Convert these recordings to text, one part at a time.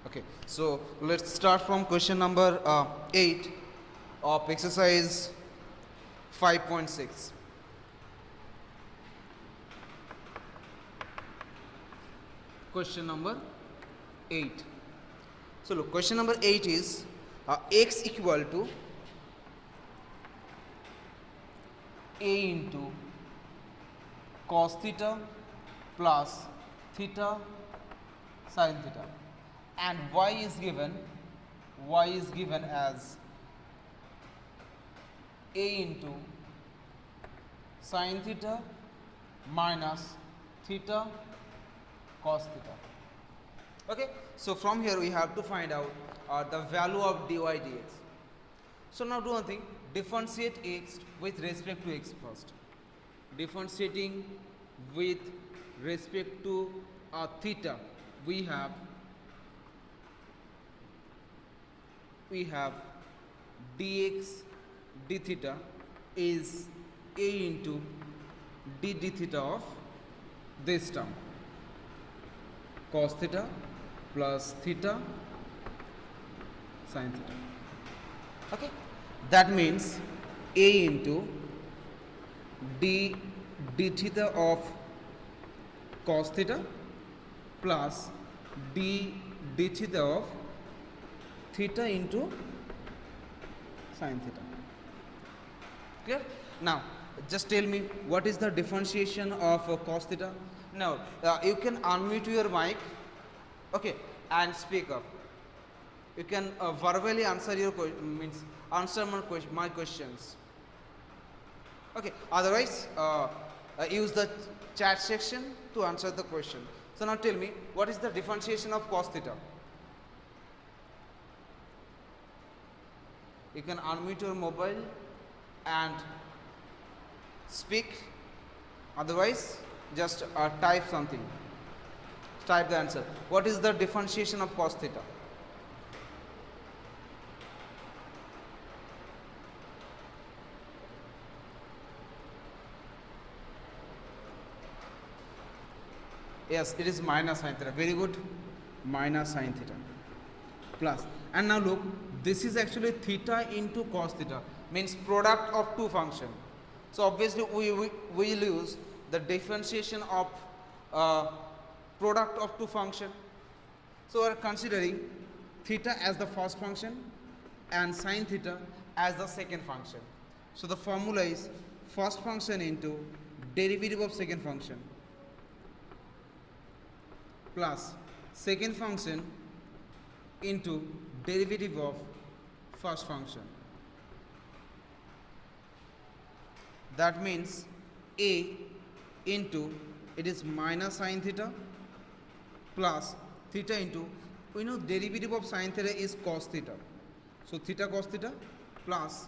Okay, so let's start from question number 8 of exercise 5.6. Question number 8. So look, question number 8 is x equal to a into cos theta plus theta sin theta, and y is given as a into sin theta minus theta cos theta. Okay, so from here we have to find out the value of dy dx. So now do one thing, differentiate x with respect to x first. Differentiating with respect to theta, we have dx d theta is a into d d theta of this term, cos theta plus theta sin theta. Okay, that means a into d d theta of cos theta plus d d theta of theta into sin theta. Clear? Now just tell me what is the differentiation of cos theta. Now you can unmute your mic, okay, and speak up. You can verbally answer your answer my questions. Okay, otherwise use the chat section to answer the question. So now tell me what is the differentiation of cos theta. You can unmute your mobile and speak, otherwise just type something, type the answer. What is the differentiation of cos theta? Yes, it is minus sin theta. Very good. Minus sin theta plus, and now look, this is actually theta into cos theta, means product of two functions. So obviously we will use the differentiation of product of two function. So we are considering theta as the first function and sin theta as the second function. So the formula is first function into derivative of second function plus second function into derivative of first function. That means a into, it is minus sin theta plus theta into, we know derivative of sin theta is cos theta, so theta cos theta plus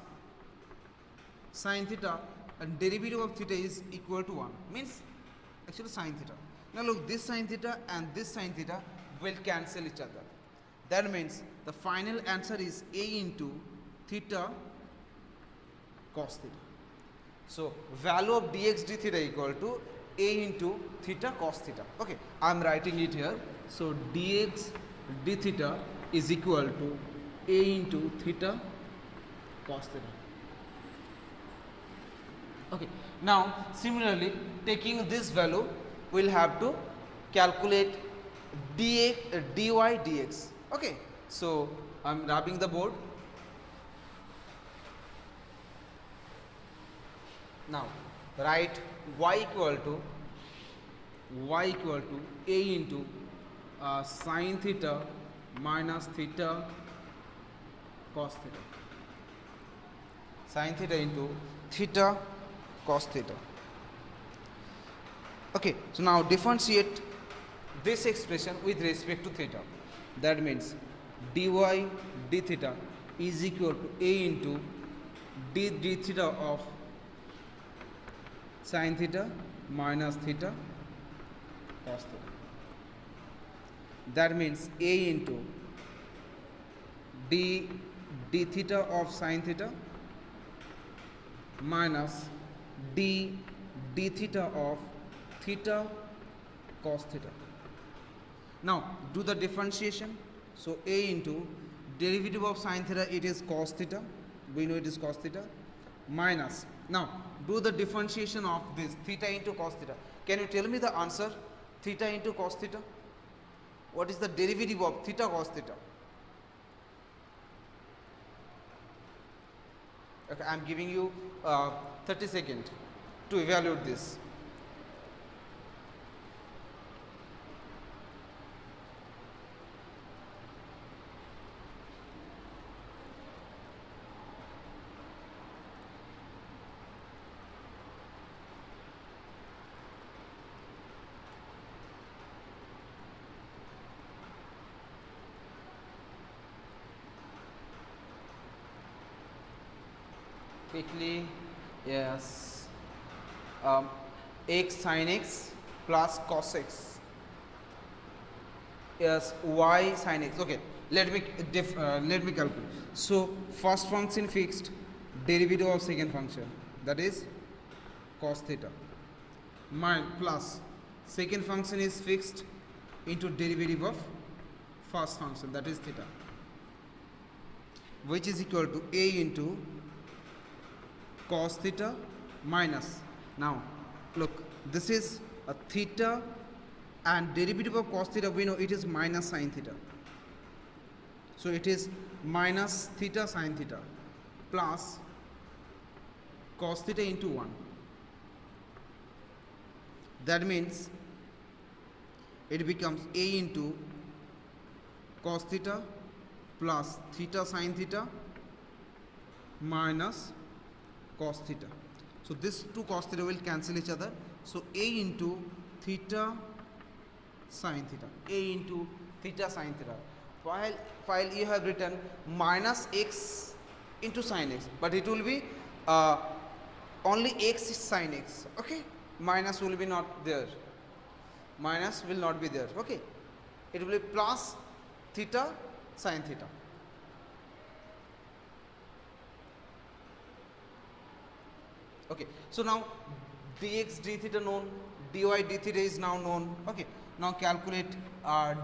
sin theta, and derivative of theta is equal to 1, means actually sin theta. Now look, this sin theta and this sin theta will cancel each other. That means the final answer is a into theta cos theta. So value of dx d theta equal to a into theta cos theta. Okay, I am writing it here. So dx d theta is equal to a into theta cos theta. Okay, now similarly taking this value, we'll have to calculate dy dx. Okay, so I'm rubbing the board. Now write y equal to a into sin theta minus theta cos theta. Sin theta into theta cos theta. Okay, so now differentiate this expression with respect to theta. That means dy d theta is equal to a into d d theta of sin theta minus theta cos theta. That means a into d d theta of sin theta minus d d theta of theta cos theta. Now do the differentiation. So A into derivative of sine theta, it is cos theta. We know it is cos theta minus. Now do the differentiation of this theta into cos theta. Can you tell me the answer? Theta into cos theta. What is the derivative of theta cos theta? Okay, I am giving you 30 seconds to evaluate this. Quickly, yes. X sin x plus cos x. Yes, y sin x. Okay, let me calculate. So first function fixed, derivative of second function, that is cos theta, plus second function is fixed into derivative of first function, that is theta, which is equal to a into cos theta minus. Now look, this is a theta and derivative of cos theta, we know it is minus sin theta. So it is minus theta sin theta plus cos theta into 1. That means it becomes a into cos theta plus theta sin theta minus cos theta. So this two cos theta will cancel each other. So a into theta sin theta, a into theta sin theta. While you have written minus x into sin x, but it will be only x is sin x. Okay, minus will be not there. Minus will not be there. Okay, it will be plus theta sin theta. Okay, so now dx d theta known, dy d theta is now known. Okay, now calculate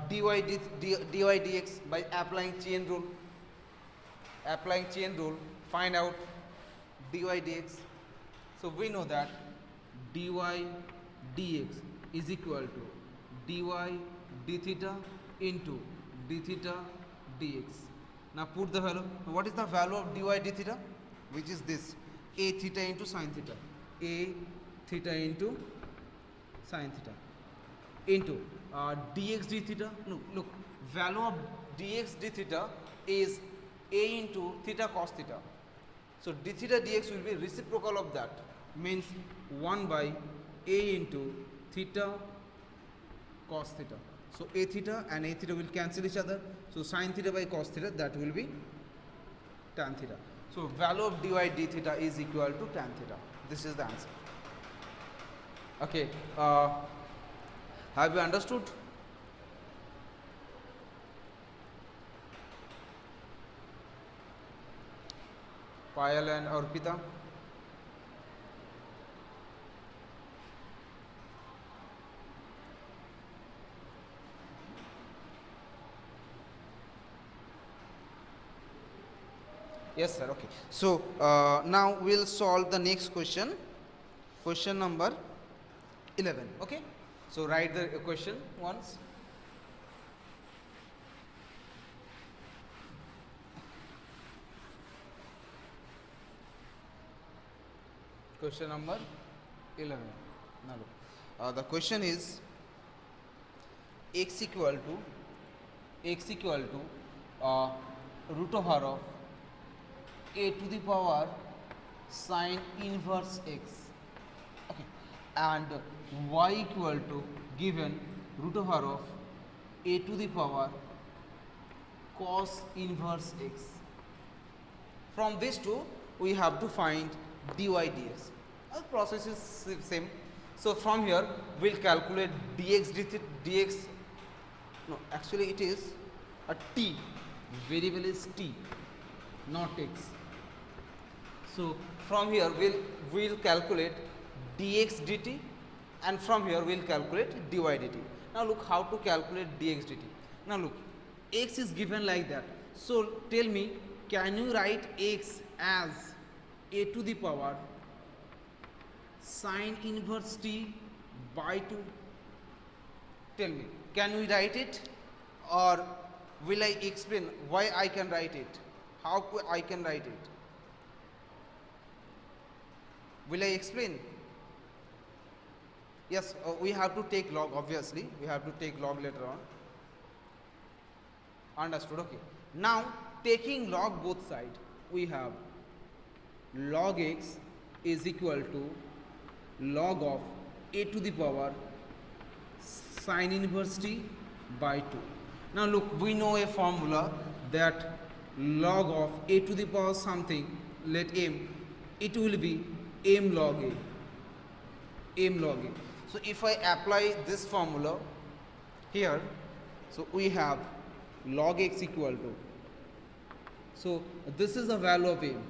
dy dx by applying chain rule. Applying chain rule, find out dy dx. So we know that dy dx is equal to dy d theta into d theta dx. Now put the value. What is the value of dy d theta? Which is this, a theta into sin theta, a theta into sin theta into dx d theta. No, look, value of dx d theta is a into theta cos theta. So d theta dx will be reciprocal of that, means 1 by a into theta cos theta. So a theta and a theta will cancel each other. So sin theta by cos theta, that will be tan theta. So value of dy d theta is equal to tan theta. This is the answer. Okay, have you understood? Payal and Arpita? Yes sir, okay. So now we'll solve the next question, question number 11. Okay, so write the question once. Question number 11. Now look, the question is x equal to root over of a to the power sine inverse x, okay, and y equal to given root over of a to the power cos inverse x. From these two we have to find dy dx. The process is same. So from here we'll calculate dx. No, actually it is a t, variable is t, not x. So from here we'll calculate dx dt, and from here we'll calculate dy dt. Now look how to calculate dx dt. Now look, x is given like that. So tell me, can you write x as a to the power sine inverse t by 2? Tell me, can we write it, or will I explain why I can write it? How I can write it? Will I explain? Yes, we have to take log, obviously. We have to take log later on. Understood? Okay. Now, taking log both sides, we have log x is equal to log of a to the power sine inverse t by 2. Now look, we know a formula that log of a to the power something, let m, it will be m log a. M log a. So if I apply this formula here, so we have log x equal to, so this is the value of m,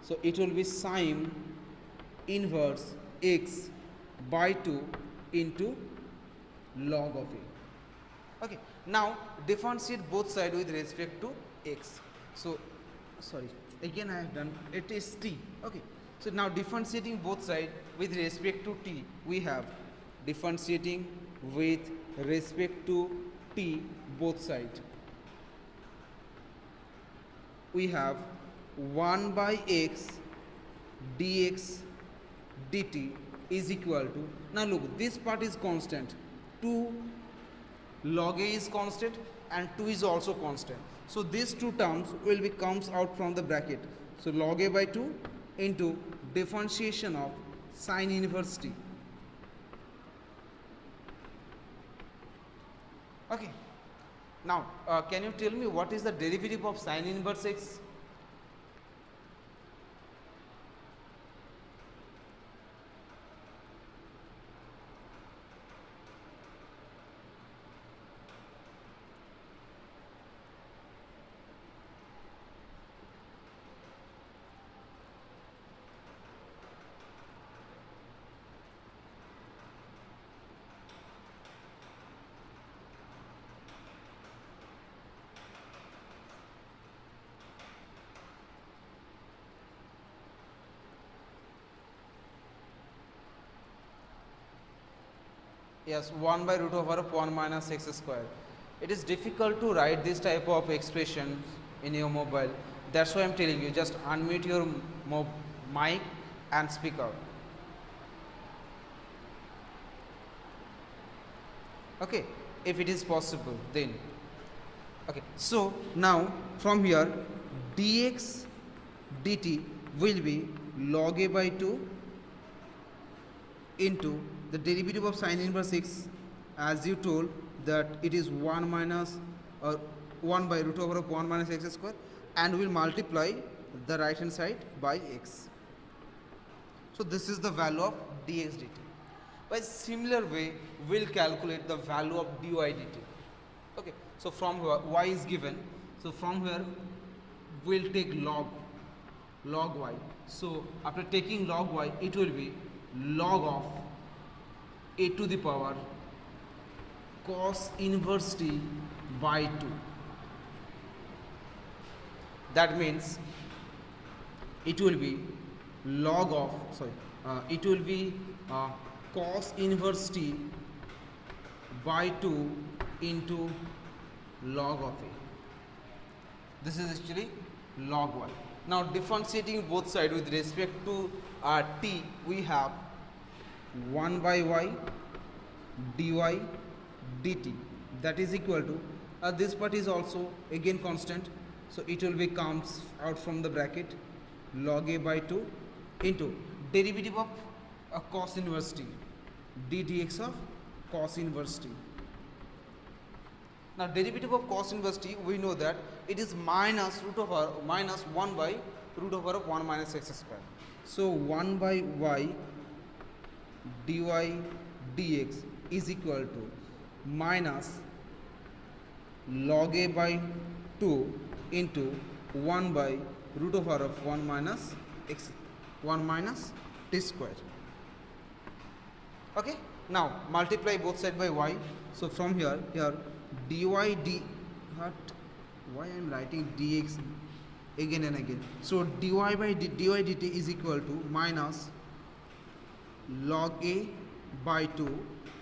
so it will be sine inverse x by 2 into log of a. Okay, now differentiate both sides with respect to x. So sorry, again I have done, it is t. Okay, so now differentiating both sides with respect to t, we have differentiating with respect to t both sides, we have 1 by x dx dt is equal to, now look, this part is constant, 2 log a is constant and 2 is also constant. So these two terms will be comes out from the bracket. So log a by 2 into differentiation of sine inverse t. Okay. Now, can you tell me what is the derivative of sine inverse x? Yes, 1 by root over of 1 minus x square. It is difficult to write this type of expression in your mobile. That's why I'm telling you, just unmute your mic and speak out. Okay, if it is possible, then. Okay, so now from here, dx dt will be log a by 2 into the derivative of sine inverse x, as you told that it is 1 minus 1 by root over of 1 minus x square, and will multiply the right hand side by x. So this is the value of dx dt. By similar way, we'll calculate the value of dy dt. Okay, so from here y is given, so from here we'll take log y. So after taking log y, it will be log of a to the power cos inverse t by 2. That means it will be log of, it will be cos inverse t by 2 into log of a. This is actually log y. Now differentiating both sides with respect to t, we have 1 by y dy dt, that is equal to, this part is also again constant, so it will be comes out from the bracket log a by 2 into derivative of cos inverse t, d dx of cos inverse t. Now derivative of cos inverse t, we know that it is minus 1 by root over of 1 minus x square. So 1 by y dy dx is equal to minus log a by 2 into 1 by root over of 1 minus x, 1 minus t square. Okay, now multiply both sides by y. So from here dy d but why I am writing dx again and again? So dy by dy dt is equal to minus log a by 2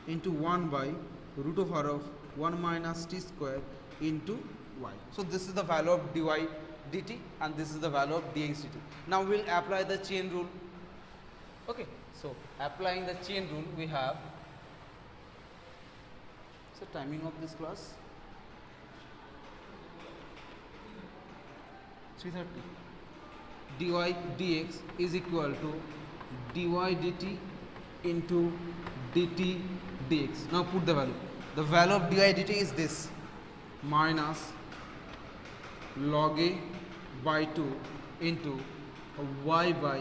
into 1 by root over of 1 minus t square into y. So this is the value of dy dt and this is the value of dx dt. Now we will apply the chain rule. Okay, so applying the chain rule, we have, so timing of this class 3:30. dy dx is equal to dy dt into dt dx. Now put the value. The value of dy dt is this, minus log a by 2 into y by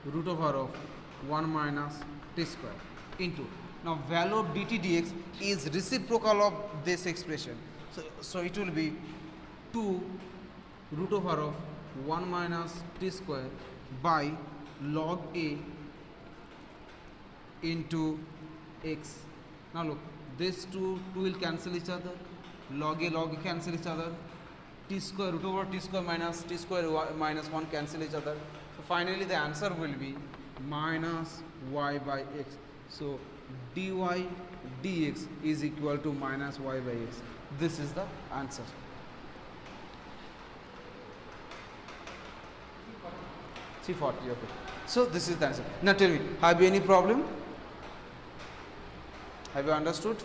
root over of 1 minus t square into, now value of dt dx is reciprocal of this expression, so it will be 2 root over of 1 minus t square by log a into x. Now look, this 2 will cancel each other, log a cancel each other, t square root over t square minus t square minus 1 cancel each other. So finally the answer will be minus y by x. So dy dx is equal to minus y by x. This is the answer. C40, okay. So this is the answer. Now tell me, have you any problem? Have you understood?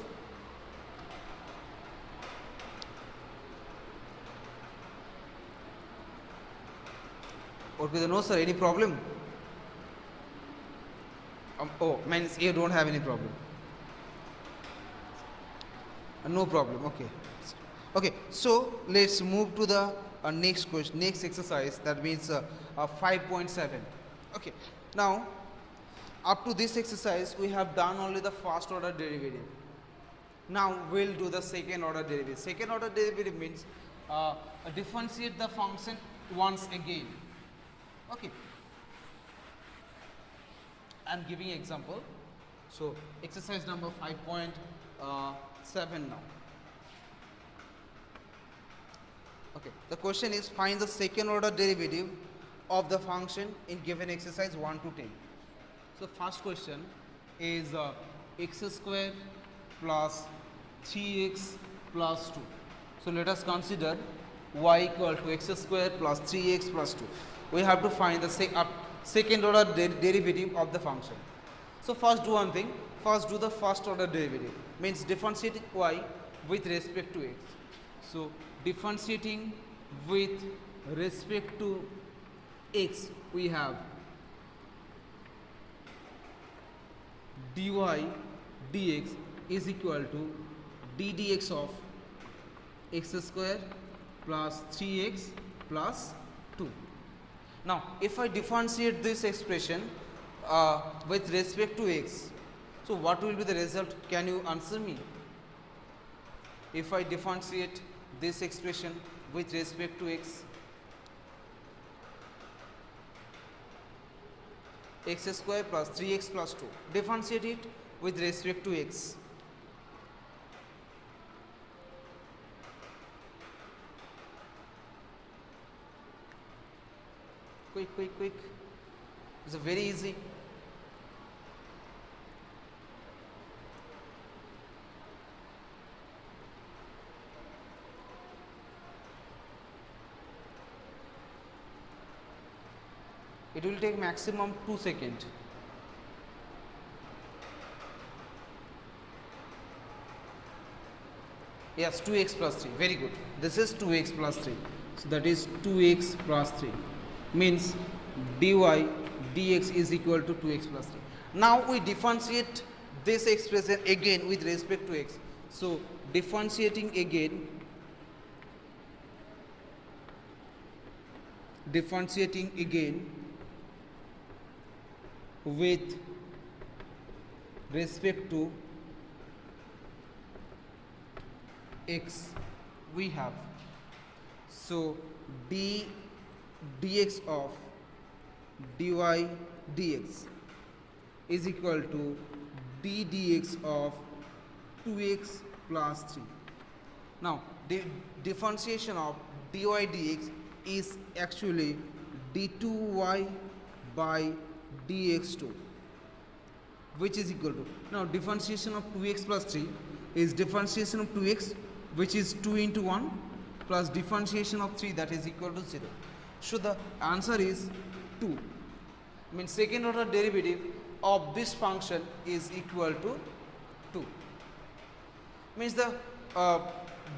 Okay, no sir, any problem? Oh, means you don't have any problem. No problem, okay. Okay, so let's move to the next question, next exercise, that means 5.7. Okay, now up to this exercise we have done only the first order derivative. Now we'll do the second order derivative. Second order derivative means differentiate the function once again. Okay, I'm giving example. So exercise number 5.7 now. Okay, the question is find the second order derivative of the function in given exercise 1 to 10. So first question is x square plus 3x plus 2. So let us consider y equal to x square plus 3x plus 2. We have to find the second order derivative of the function. So first do one thing, first do the first order derivative, means differentiating y with respect to x. So differentiating with respect to x, we have dy dx is equal to d dx of x square plus 3x plus 2. Now if I differentiate this expression with respect to x, so what will be the result? Can you answer me? If I differentiate this expression with respect to x, x square plus 3x plus 2, differentiate it with respect to x. Quick. It's very easy. It will take maximum 2 seconds. Yes, 2x plus 3. Very good. This is 2x plus 3. So that is 2x plus 3. Means dy dx is equal to 2x plus 3. Now we differentiate this expression again with respect to x. So differentiating again with respect to x, we have, so d dx of dy dx is equal to d dx of 2x plus 3. Now the differentiation of dy dx is actually d2y by dx2, which is equal to, now differentiation of 2x plus 3 is differentiation of 2x, which is 2 into 1, plus differentiation of 3, that is equal to 0. So the answer is 2. Means second order derivative of this function is equal to 2. Means the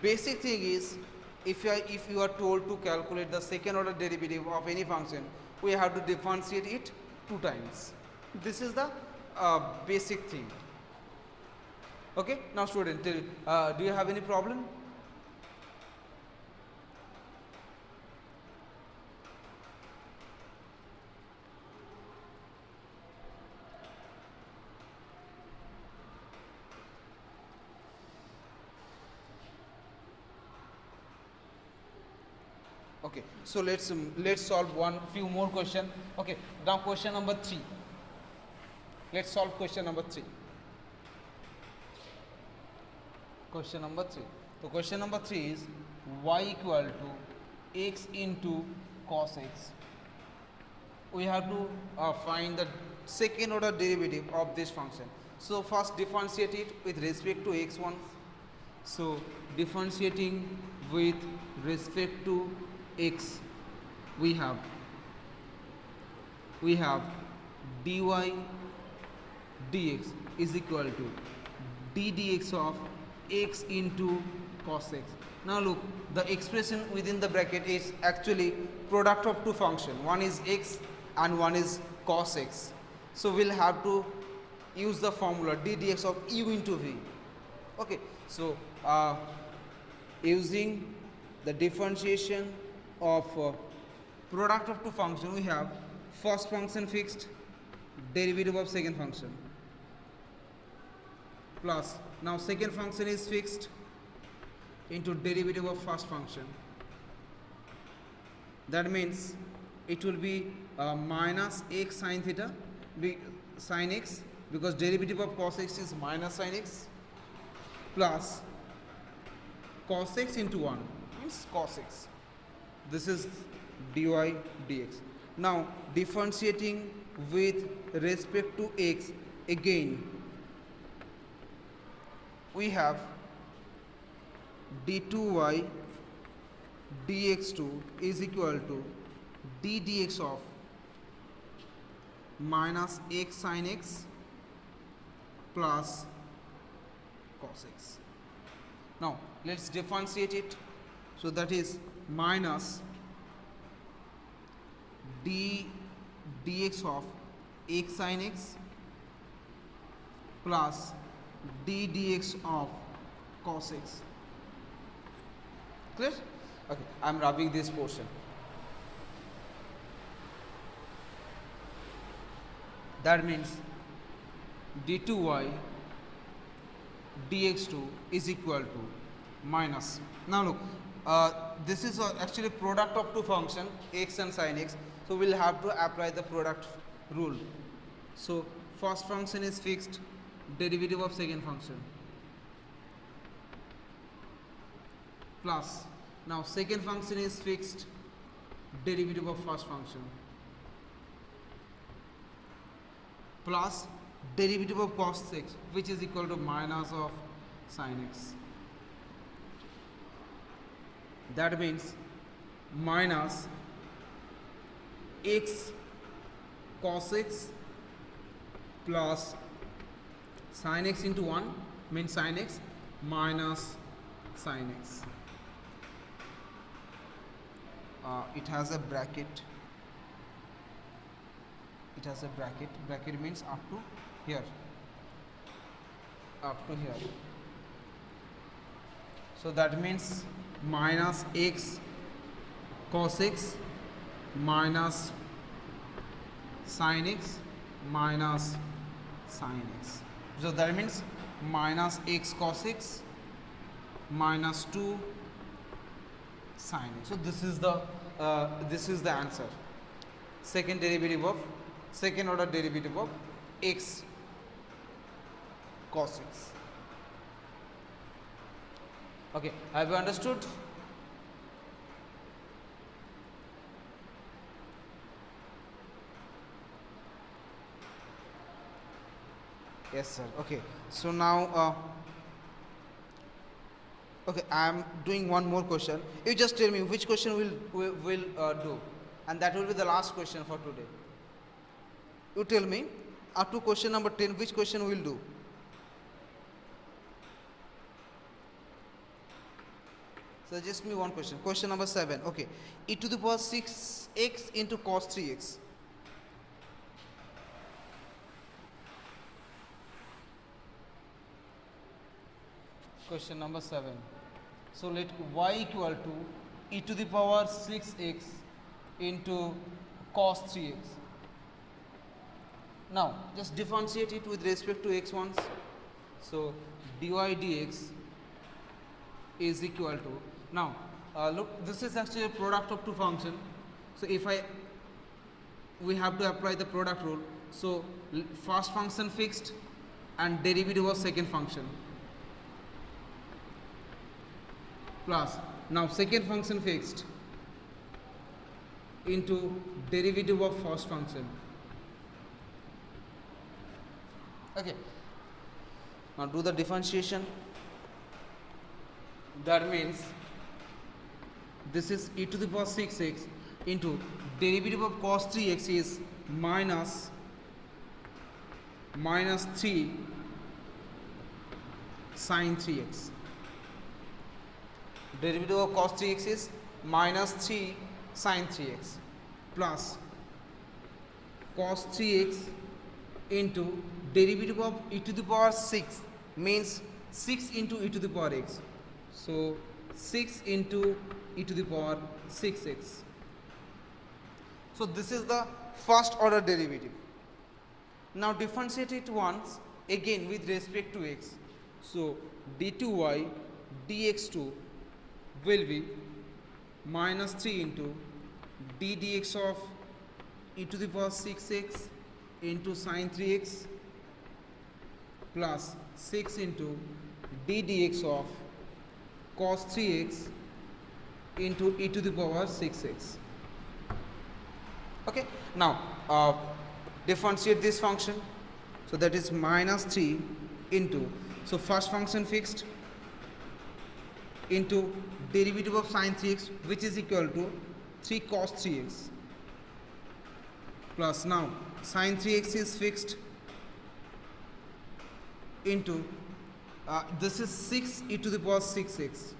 basic thing is, if you are told to calculate the second order derivative of any function, we have to differentiate it 2 times. This is the basic thing. Okay, now student, do you have any problem? Okay, so let's solve few more question. Okay, now question number 3. Let's solve question number 3. Question number 3. So question number 3 is y equal to x into cos x. We have to find the second order derivative of this function. So first differentiate it with respect to x1. So differentiating with respect to x, we have dy dx is equal to d dx of x into cos x. Now look, the expression within the bracket is actually product of two functions. One is x and one is cos x. So we'll have to use the formula d dx of u into v. Okay, so using the differentiation of product of two functions, we have first function fixed, derivative of second function, plus now second function is fixed into derivative of first function. That means it will be minus x sin theta, sin x, because derivative of cos x is minus sin x, plus cos x into 1 means cos x. This is dy dx. Now differentiating with respect to x, again we have d2y dx2 is equal to d dx of minus x sin x plus cos x. Now let's differentiate it. So that is minus d dx of x sin x plus d dx of cos x. Clear? Okay, I am rubbing this portion. That means d2y dx2 is equal to minus. Now look, this is actually product of two functions, x and sin x. So we'll have to apply the product rule. So first function is fixed, derivative of second function, plus now second function is fixed, derivative of first function, plus derivative of cos x, which is equal to minus of sin x. That means minus x cos x plus sin x into 1 means sin x minus sin x. It has a bracket. It has a bracket. Bracket means up to here. Up to here. So that means minus x cos x minus sin x minus sin x. So that means minus x cos x minus 2 sin x. So this is the answer. Second order derivative of x cos x. Okay, have you understood? Yes, sir. Okay, so now okay, I am doing one more question. You just tell me which question will do, and that will be the last question for today. You tell me up to question number 10, which question will do? Suggest me one question. Question number 7. Okay, e to the power 6x into cos 3x. Question number 7. So let y equal to e to the power 6x into cos 3x. Now just differentiate it with respect to x once. So dy dx is equal to, now look, this is actually a product of two functions. So if we have to apply the product rule. So first function fixed and derivative of second function, plus now second function fixed into derivative of first function. Okay, now do the differentiation. That means this is e to the power 6x into derivative of cos 3x is minus 3 sin 3x. Derivative of cos 3x is minus 3 sin 3x plus cos 3x into derivative of e to the power 6 means 6 into e to the power x. So 6 into e to the power 6x. So this is the first order derivative. Now differentiate it once again with respect to x. So d2y dx2 will be minus 3 into d dx of e to the power 6x into sin 3x plus 6 into d dx of cos 3x into e to the power 6x. Okay, now differentiate this function. So that is minus 3 into, so first function fixed into derivative of sin 3x, which is equal to 3 cos 3x, plus now sin 3x is fixed into this is 6 e to the power 6x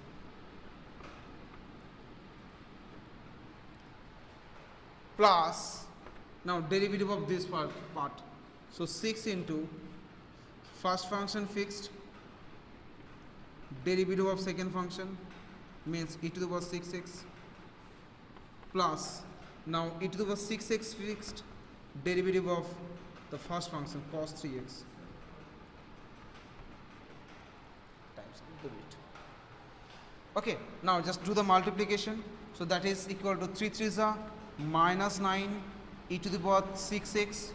plus now derivative of this part. So 6 into first function fixed derivative of second function means e to the power 6x plus now e to the power 6x fixed derivative of the first function cos 3x times the weight. Okay, now just do the multiplication. So that is equal to 3 3s are minus 9 e to the power 6x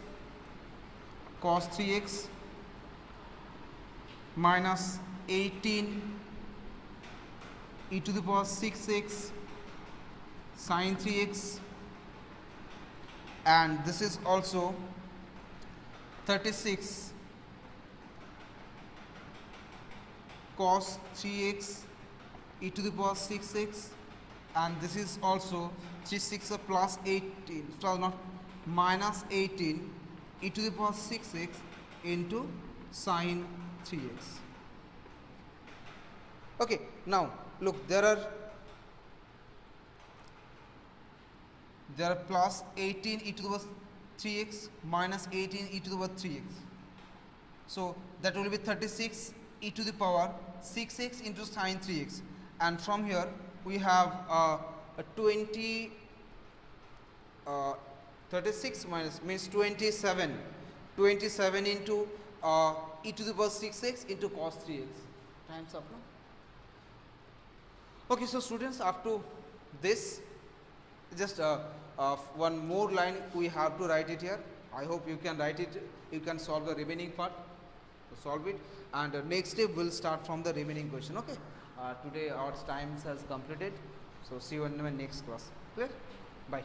cos 3x minus 18 e to the power 6x sin 3x, and this is also 36 cos 3x e to the power 6x, and this is also 3 6 plus 18, so not minus 18 e to the power 6x into sin 3x. Okay, now look, there are plus 18 e to the power 3x minus 18 e to the power 3x. So that will be 36 e to the power 6x into sin 3x, and from here we have a 20 36 minus means 27 into e to the power 6x into cos 3x times up. Okay, so students, up to this, just one more line we have to write it here. I hope you can write it, you can solve the remaining part, solve it, and next day we'll start from the remaining question. Okay, today our time has completed. So see you in my next class. Clear? Bye.